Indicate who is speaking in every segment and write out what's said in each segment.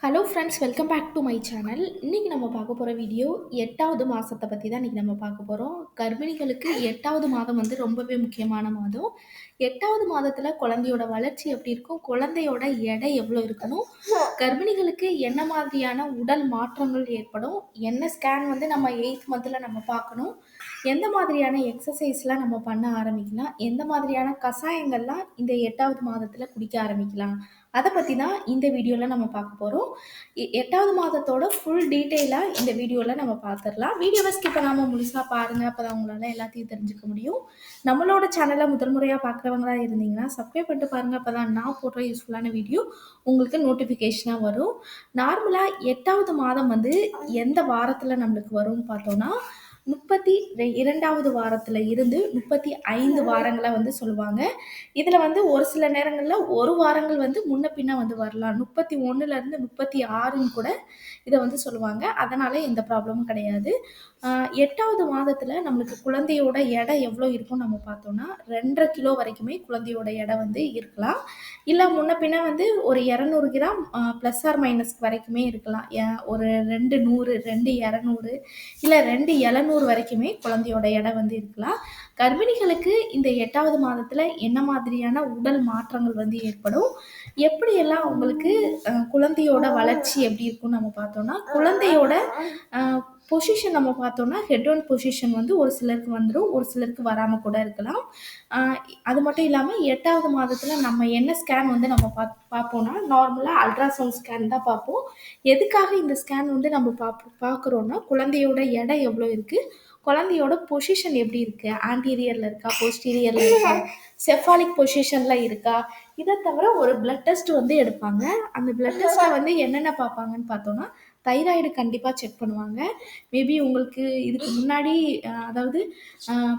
Speaker 1: Hello friends, welcome back to my channel. இன்றைக்கி நம்ம பார்க்க போகிற வீடியோ 8வது மாதத்தை பற்றி தான் இன்றைக்கி நம்ம பார்க்க போகிறோம். கர்ப்பிணிகளுக்கு 8வது மாதம் வந்து ரொம்பவே முக்கியமான மாதம். 8வது மாதத்தில் குழந்தையோட வளர்ச்சி எப்படி இருக்கும், குழந்தையோட எடை எவ்வளோ இருக்கணும், கர்ப்பிணிகளுக்கு என்ன மாதிரியான உடல் மாற்றங்கள் ஏற்படும், என்ன ஸ்கேன் வந்து நம்ம 8th மந்தில் நம்ம பார்க்கணும், எந்த மாதிரியான எக்ஸசைஸ்லாம் நம்ம பண்ண ஆரம்பிக்கலாம், எந்த மாதிரியான கஷாயங்கள்லாம் இந்த 8வது மாதத்தில் குடிக்க ஆரம்பிக்கலாம், அதை பற்றி தான் இந்த வீடியோவில் நம்ம பார்க்க போகிறோம். 8வது மாதத்தோட ஃபுல் டீட்டெயிலாக இந்த வீடியோவில் நம்ம பார்த்துடலாம். வீடியோவை ஸ்கிப் பண்ணாமல் முழுசாக பாருங்கள், அப்போ தான் உங்களால் எல்லாத்தையும் தெரிஞ்சுக்க முடியும். நம்மளோட சேனலை முதல் முறையாக பார்க்குறவங்களா இருந்தீங்கன்னா சப்ஸ்கிரைப் பண்ணிட்டு பாருங்கள், அப்போ தான் நான் போடுற யூஸ்ஃபுல்லான வீடியோ உங்களுக்கு நோட்டிஃபிகேஷனாக வரும். நார்மலாக 8வது மாதம் வந்து எந்த வாரத்தில் நம்மளுக்கு வரும்னு பார்த்தோன்னா 32வது வாரத்தில் இருந்து 35 வாரங்களை வந்து சொல்லுவாங்க. இதில் வந்து ஒரு சில நேரங்களில் ஒரு வாரங்கள் வந்து முன்ன பின்ன வந்து வரலாம். 31லேருந்து 36ன்னு கூட இதை வந்து சொல்லுவாங்க. அதனால் எந்த ப்ராப்ளமும் கிடையாது. 8வது மாதத்தில் நம்மளுக்கு குழந்தையோட எடை எவ்வளோ இருக்கும்னு நம்ம பார்த்தோன்னா 2.5 கிலோ வரைக்குமே குழந்தையோட எடை வந்து இருக்கலாம். இல்லை முன்ன பின்ன வந்து ஒரு 200 கிராம் ப்ளஸ் ஆர் மைனஸ் வரைக்குமே இருக்கலாம். ஒரு 200, 200 இல்லை 200 வரைக்குமே குழந்தையோட எடை வந்து இருக்கலாம். கர்ப்பிணிகளுக்கு இந்த 8வது மாதத்தில் என்ன மாதிரியான உடல் மாற்றங்கள் வந்து ஏற்படும், எப்படியெல்லாம் அவங்களுக்கு குழந்தையோட வளர்ச்சி எப்படி இருக்கும்னு நம்ம பார்த்தோன்னா, குழந்தையோட பொசிஷன் நம்ம பார்த்தோன்னா ஹெட் ஒன் பொசிஷன் வந்து ஒரு சிலருக்கு வந்துடும், ஒரு சிலருக்கு வராமல் கூட இருக்கலாம். அது மட்டும் இல்லாமல் 8வது மாதத்தில் நம்ம என்ன ஸ்கேன் வந்து நம்ம பார்ப்போம்னா நார்மலாக அல்ட்ராசவுண்ட் ஸ்கேன் தான் பார்ப்போம். எதுக்காக இந்த ஸ்கேன் வந்து நம்ம பார்க்குறோன்னா, குழந்தையோட எடை எவ்வளோ இருக்குது, குழந்தையோட பொசிஷன் எப்படி இருக்குது, ஆன்டீரியரில் இருக்கா, போஸ்டீரியரில் இருக்கா, செஃபாலிக் பொசிஷனில் இருக்கா, இதை தவிர ஒரு பிளட் டெஸ்ட் வந்து எடுப்பாங்க. அந்த பிளட் டெஸ்ட்டில் வந்து என்னென்ன பார்ப்பாங்கன்னு பார்த்தோன்னா தைராய்டு கண்டிப்பாக செக் பண்ணுவாங்க. மேபி உங்களுக்கு இதுக்கு முன்னாடி அதாவது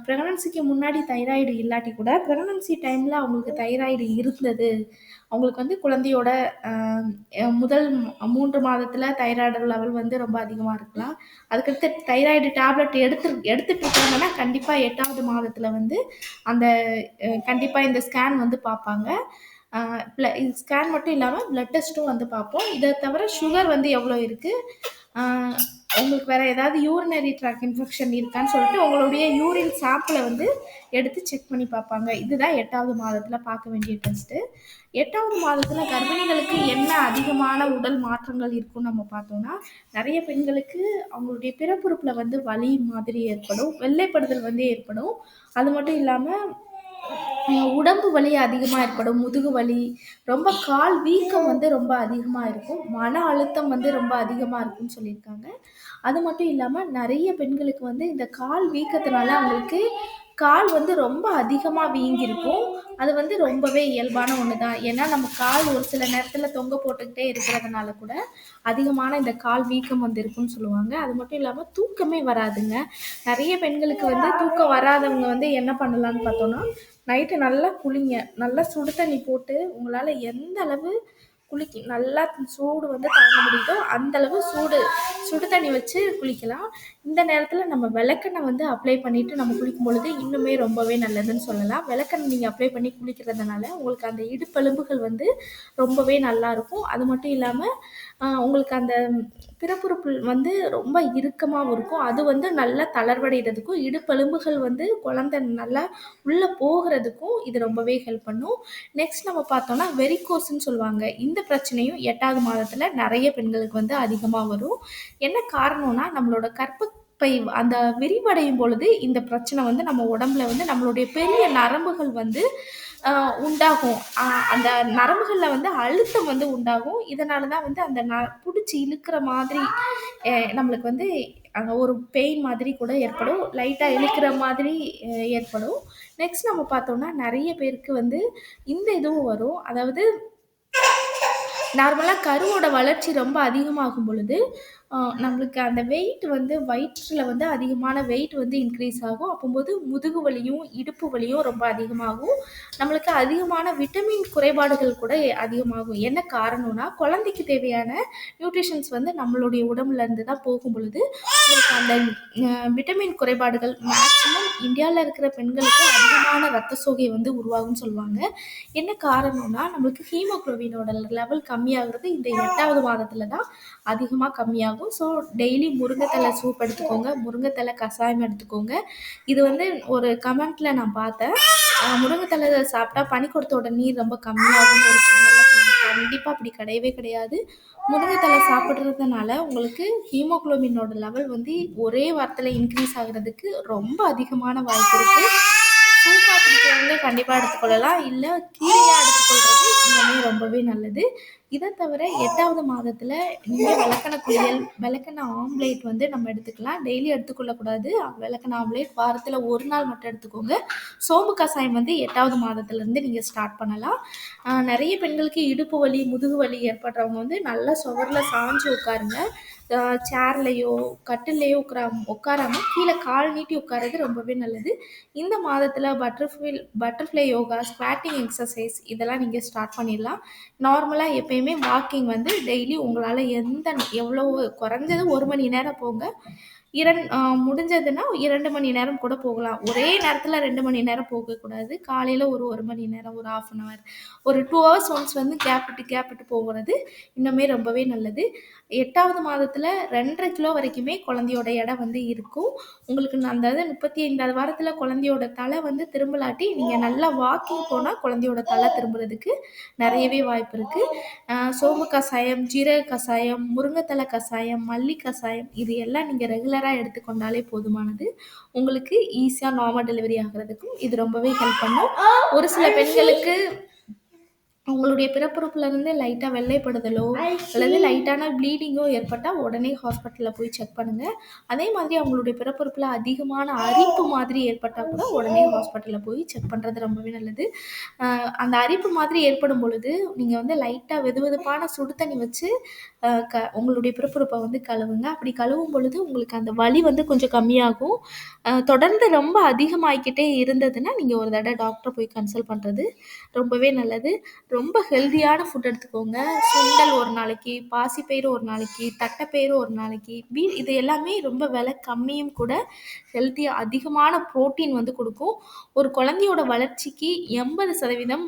Speaker 1: ப்ரெக்னன்சிக்கு முன்னாடி தைராய்டு இல்லாட்டி கூட ப்ரெக்னன்சி டைமில் அவங்களுக்கு தைராய்டு இருந்தது, அவங்களுக்கு வந்து குழந்தையோட முதல் 3 மாதத்தில் தைராய்டு லெவல் வந்து ரொம்ப அதிகமாக இருக்கலாம். அதுக்கடுத்து தைராய்டு டேப்லெட் எடுத்துட்டு இருக்காங்கன்னா கண்டிப்பாக 8வது மாதத்தில் வந்து அந்த கண்டிப்பாக இந்த ஸ்கேன் வந்து பார்ப்பாங்க. இது ஸ்கேன் மட்டும் இல்லாமல் பிளட் டெஸ்ட்டும் வந்து பார்ப்போம். இதை தவிர சுகர் வந்து எவ்வளோ இருக்குது, உங்களுக்கு வேறு ஏதாவது யூரினரி ட்ராக் இன்ஃபெக்ஷன் இருக்கான்னு சொல்லிட்டு உங்களுடைய யூரின் சாம்பிளை வந்து எடுத்து செக் பண்ணி பார்ப்பாங்க. இதுதான் 8வது மாதத்தில் பார்க்க வேண்டிய டெஸ்ட்டு. 8வது மாதத்தில் கர்ப்பிணிகளுக்கு என்ன அதிகமான உடல் மாற்றங்கள் இருக்குன்னு நம்ம பார்த்தோம்னா, நிறைய பெண்களுக்கு அவங்களுடைய பிறப்புறுப்பில் வந்து வலி மாதிரி ஏற்படும், வெள்ளைப்படுதல் வந்து ஏற்படும். அது மட்டும் இல்லாமல் உடம்பு வலி அதிகமாக ஏற்படும், முதுகு வலி, ரொம்ப கால் வீக்கம் வந்து ரொம்ப அதிகமாக இருக்கும், மன அழுத்தம் வந்து ரொம்ப அதிகமாக இருக்குன்னு சொல்லியிருக்காங்க. அது மட்டும் இல்லாமல் நிறைய பெண்களுக்கு வந்து இந்த கால் வீக்கத்தினால அவங்களுக்கு கால் வந்து ரொம்ப அதிகமாக வீங்கியிருக்கும். அது வந்து ரொம்பவே இயல்பான ஒன்று தான். ஏன்னா நம்ம கால் ஒரு சில நேரத்தில் தொங்க போட்டுக்கிட்டே இருக்கிறதுனால கூட அதிகமான இந்த கால் வீக்கம் வந்து இருக்குன்னு சொல்லுவாங்க. அது மட்டும் இல்லாமல் தூக்கமே வராதுங்க. நிறைய பெண்களுக்கு வந்து தூக்கம் வராதவங்க வந்து என்ன பண்ணலான்னு பார்த்தோன்னா, நைட்டு நல்லா குளிங்க. நல்லா சுடு தண்ணி போட்டு உங்களால் எந்த அளவு நல்லா சூடு வந்து தாங்க முடியுதோ அந்தளவு சுடு தண்ணி வச்சு குளிக்கலாம். இந்த நேரத்தில் நம்ம விளக்கெண்ணெய் வந்து அப்ளை பண்ணிவிட்டு நம்ம குளிக்கும் பொழுது இன்னுமே ரொம்பவே நல்லதுன்னு சொல்லலாம். விளக்கெண்ணெய் நீங்கள் அப்ளை பண்ணி குளிக்கிறதுனால உங்களுக்கு அந்த இடுப்பெலும்புகள் வந்து ரொம்பவே நல்லாயிருக்கும். அது மட்டும் இல்லாமல் உங்களுக்கு அந்த பிறப்புறுப்பு வந்து ரொம்ப இறுக்கமாகவும் இருக்கும். அது வந்து நல்லா தளர்வடைகிறதுக்கும் இடுப்பெலும்புகள் வந்து குழந்தை நல்லா உள்ளே போகிறதுக்கும் இது ரொம்பவே ஹெல்ப் பண்ணும். நெக்ஸ்ட் நம்ம பார்த்தோன்னா வெரிகோஸ்ன்னு சொல்லுவாங்க. இந்த பிரச்சனையும் 8வது மாதத்தில் நிறைய பெண்களுக்கு வந்து அதிகமாக வரும். என்ன காரணம்னா நம்மளோட கர்ப்பப்பை அந்த விரிவடையும் பொழுது இந்த பிரச்சனை வந்து நம்ம உடம்புல வந்து நம்மளுடைய பெரிய நரம்புகள் வந்து உண்டாகும். அந்த நரம்புகளில் வந்து அழுத்தம் வந்து உண்டாகும். இதனால தான் வந்து அந்த பிடிச்சி இழுக்கிற மாதிரி நம்மளுக்கு வந்து அங்கே ஒரு பெயின் மாதிரி கூட ஏற்படும், லைட்டாக இழுக்கிற மாதிரி ஏற்படும். நெக்ஸ்ட் நம்ம பார்த்தோம்னா நிறைய பேருக்கு வந்து இந்த இதுவும் வரும். அதாவது நார்மலாக கருவோட வளர்ச்சி ரொம்ப அதிகமாகும் பொழுது நம்மளுக்கு அந்த வெயிட் வந்து வயிற்றில வந்து அதிகமான வெயிட் வந்து இன்க்ரீஸ் ஆகும். அப்பம்போது முதுகு வலியும், இடுப்பு வலியும் ரொம்ப அதிகமாகும். நம்மளுக்கு அதிகமான விட்டமின் குறைபாடுகள் கூட அதிகமாகும். என்ன காரணம்னா, குழந்தைக்கு தேவையான நியூட்ரிஷன்ஸ் வந்து நம்மளுடைய உடம்புல இருந்து தான் போகும் பொழுது, உங்களுக்கு அந்த விட்டமின் குறைபாடுகள் மேக்ஸிமம் இந்தியால இருக்கிற பெண்களுக்கு அதிகமான ரத்த சோகை வந்து உருவாகும்னு சொல்லுவாங்க. என்ன காரணம்னா, நம்மளுக்கு ஹீமோகுளோபினோட லெவல் கம்மியாகுறது இந்த 8வது மாதத்துல தான் அதிகமா கம்மியாகும். ஸோ டெய்லி முருங்கைத்தலை சூப் எடுத்துக்கோங்க. முருங்கைத்தலை கஷாயம் எடுத்துக்கோங்க. இது வந்து ஒரு கமெண்ட்ல நான் பார்த்தேன். முருங்கைத்தலை சாப்பிட்டா பனிக்கூடத்தோட நீர் ரொம்ப கம்மியாகும்னு ஒரு சேனல்ல சொன்னாங்க. கண்டிப்பா அப்படி கிடையவே கிடையாது. முருங்கைத்தலை சாப்பிடுறதுனால உங்களுக்கு ஹீமோகுளோபினோட லெவல் வந்து ஒரே வாரத்துல இன்க்ரீஸ் ஆகுறதுக்கு ரொம்ப அதிகமான வாய்ப்பு இருக்கு. சூப்பா குடிக்கிறவங்க கண்டிப்பா எடுத்துக்கொள்ளலாம். இல்ல கீரையா எடுத்துக்கொள்றது இன்னுமே ரொம்பவே நல்லது. இத தவிர 8வது மாதத்துல நீங்க விளக்கெண்ண குளியல், விளக்கெண்ண ஆம்லேட் வந்து நம்ம எடுத்துக்கலாம். டெய்லி எடுத்துக்கொள்ளக்கூடாது. விளக்கெண்ண ஆம்லேட் வாரத்துல 1 நாள் மட்டும் எடுத்துக்கோங்க. சோம்பு கசாயம் வந்து 8வது மாதத்துலருந்து நீங்க ஸ்டார்ட் பண்ணலாம். நெறைய பெண்களுக்கு இடுப்பு வலி, முதுகு வலி ஏற்படுறவங்க வந்து நல்லா சுவர்ல சாஞ்சு உட்காருங்க. சேர்லயோ, கட்டில்லயோ உட்காராம கீழ கால் நீட்டி உட்கார்றது ரொம்பவே நல்லது. இந்த மாதத்துல பட்டர்ஃப்ளை யோகா, ஸ்குவாட்டிங் எக்ஸர்சைஸ் இதெல்லாம் நீங்க ஸ்டார்ட் பண்ணிடலாம். நார்மலா எப்பயுமே வாக்கிங் வந்து டெய்லி உங்களால எவ்வளவு குறைஞ்சது 1 மணி நேரம் போங்க. முடிஞ்சதுன்னா 2 மணி நேரம் கூட போகலாம். ஒரே நேரத்துல 2 மணி நேரம் போகக்கூடாது. காலையில ஒரு 1 மணி நேரம், ஒரு 1/2 அன் ஹவர், ஒரு 2 ஹவர்ஸ் ஒன்ஸ் வந்து கேப் விட்டு போகுறது இன்னுமே ரொம்பவே நல்லது. 8வது மாதத்துல 2½ கிலோ வரைக்குமே குழந்தையோட எடை வந்து இருக்கும். உங்களுக்கு அந்த 35வது வாரத்துல குழந்தையோட தலை வந்து திரும்பலாட்டி, நீங்க நல்லா வாக்கிங் போனா குழந்தையோட தலை திரும்புறதுக்கு நெறையவே வாய்ப்பு இருக்கு. சோம்பு கசாயம், ஜீரக கசாயம், முருங்கைத்தலை கசாயம், மல்லி கசாயம் இது எல்லாம் நீங்க ரெகுலரா எடுத்துக்கொண்டாலே போதுமானது. உங்களுக்கு ஈஸியா நார்மல் டெலிவரி ஆகுறதுக்கும் இது ரொம்பவே ஹெல்ப் பண்ணும். ஒரு சில பெண்களுக்கு உங்களுடைய பிறப்புறுப்புல இருந்து லைட்டா வெள்ளைப்படுதலோ அல்லது லைட்டான ப்ளீடிங்கோ ஏற்பட்டா உடனே ஹாஸ்பிட்டல்ல போய் செக் பண்ணுங்க. அதே மாதிரி அவங்களுடைய பிறப்புறுப்புல அதிகமான அரிப்பு மாதிரி ஏற்பட்டா கூட உடனே ஹாஸ்பிட்டல்ல போய் செக் பண்றது ரொம்பவே நல்லது. அந்த அரிப்பு மாதிரி ஏற்படும் பொழுது நீங்க வந்து லைட்டா வெதுவெதுப்பான சுடு தண்ணி வச்சு உங்களுடைய பிறப்புறுப்பை வந்து கழுவுங்க. அப்படி கழுவும் பொழுது உங்களுக்கு அந்த வலி வந்து கொஞ்சம் கம்மியாகும். தொடர்ந்து ரொம்ப அதிகமாகிக்கிட்டே இருந்ததுன்னா நீங்கள் ஒரு தடவை டாக்டரை போய் கன்சல்ட் பண்ணுறது ரொம்பவே நல்லது. ரொம்ப ஹெல்தியான ஃபுட் எடுத்துக்கோங்க. சுண்டல் ஒரு நாளைக்கு, பாசிப்பயிறு ஒரு நாளைக்கு, தட்டைப்பயிறு ஒரு நாளைக்கு. இது எல்லாமே ரொம்ப விலை கம்மியும் கூட. ஹெல்த்தியாக அதிகமான ப்ரோட்டீன் வந்து கொடுக்கும். ஒரு குழந்தையோட வளர்ச்சிக்கு 80%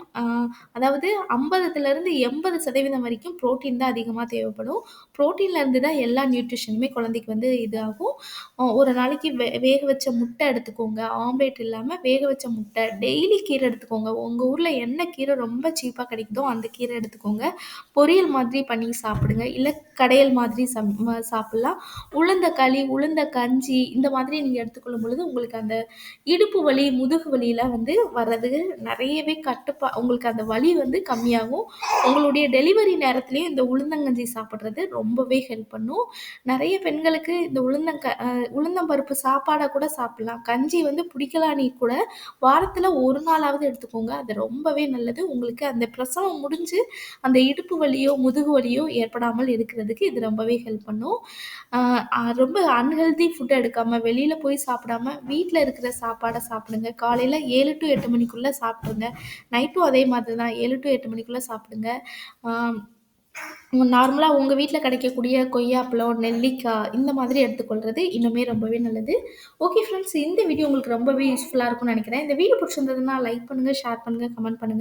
Speaker 1: அதாவது 50லேருந்து 80% வரைக்கும் ப்ரோட்டீன் தான் அதிகமாக தேவைப்படும். ப்ரோட்டீன்லேருந்து தான் எல்லா நியூட்ரிஷனுமே குழந்தைக்கு வந்து இதாகும். ஒரு நாளைக்கு வேக வச்ச முட்டை எடுத்துக்கோங்க. ஆம்லேட் இல்லாமல் வேக வச்ச முட்டை. டெய்லி கீரை எடுத்துக்கோங்க. உங்கள் ஊரில் என்ன கீரை ரொம்ப சீப்பாக கிடைக்குதோ அந்த கீரை எடுத்துக்கோங்க. பொரியல் மாதிரி பண்ணி சாப்பிடுங்க. இல்லை கடையல் மாதிரி சாப்பிட்லாம். உளுந்த களி, உளுந்த கஞ்சி இந்த மாதிரி நீங்கள் எடுத்துக்கொள்ளும் பொழுது உங்களுக்கு அந்த இடுப்பு வலி, முதுகு வலியெல்லாம் வந்து வர்றது நிறையவே உங்களுக்கு அந்த வலி வந்து கம்மியாகும். உங்களுடைய டெலிவரி நேரத்துலையும் இந்த உளுந்தங்கஞ்சி சாப்பிட்றது ரொம்பவே ஹெல்ப் பண்ணும். நிறைய பெண்களுக்கு இந்த உளுந்தம்பருப்பு சாப்பாடாக கூட சாப்பிட்லாம். கஞ்சி வந்து பிடிக்கலானி கூட வாரத்தில் ஒரு நாளாவது எடுத்துக்கோங்க. அது ரொம்பவே நல்லது. உங்களுக்கு அந்த பிரசவம் முடிஞ்சு அந்த இடுப்பு வலியோ, முதுகு வலியோ ஏற்படாமல் இருக்கிறதுக்கு இது ரொம்பவே ஹெல்ப் பண்ணும். ரொம்ப அன்ஹெல்தி ஃபுட் எடுக்காம, வெளியில போய் சாப்பிடாம, வீட்ல இருக்கிற சாப்பாடை சாப்பிடுங்க. காலையில 7 to 8 மணிக்குள்ள சாப்பிட்டுருங்க. நைட்டும் அதே மாதிரி தான் 7 to 8 மணிக்குள்ள சாப்பிடுங்க. நார்மலா உங்க வீட்ல கிடைக்கக்கூடிய கொய்யாப்பழம், நெல்லிக்காய் இந்த மாதிரி எடுத்துக்கொள்றது இன்னுமே ரொம்பவே நல்லது. ஓகே ஃப்ரெண்ட்ஸ், இந்த வீடியோ உங்களுக்கு ரொம்பவே யூஸ்ஃபுல்லா இருக்கும்னு நினைக்கிறேன். இந்த வீடியோ பிடிச்சிருந்ததுன்னா லைக் பண்ணுங்க, ஷேர் பண்ணுங்க, கமெண்ட் பண்ணுங்க.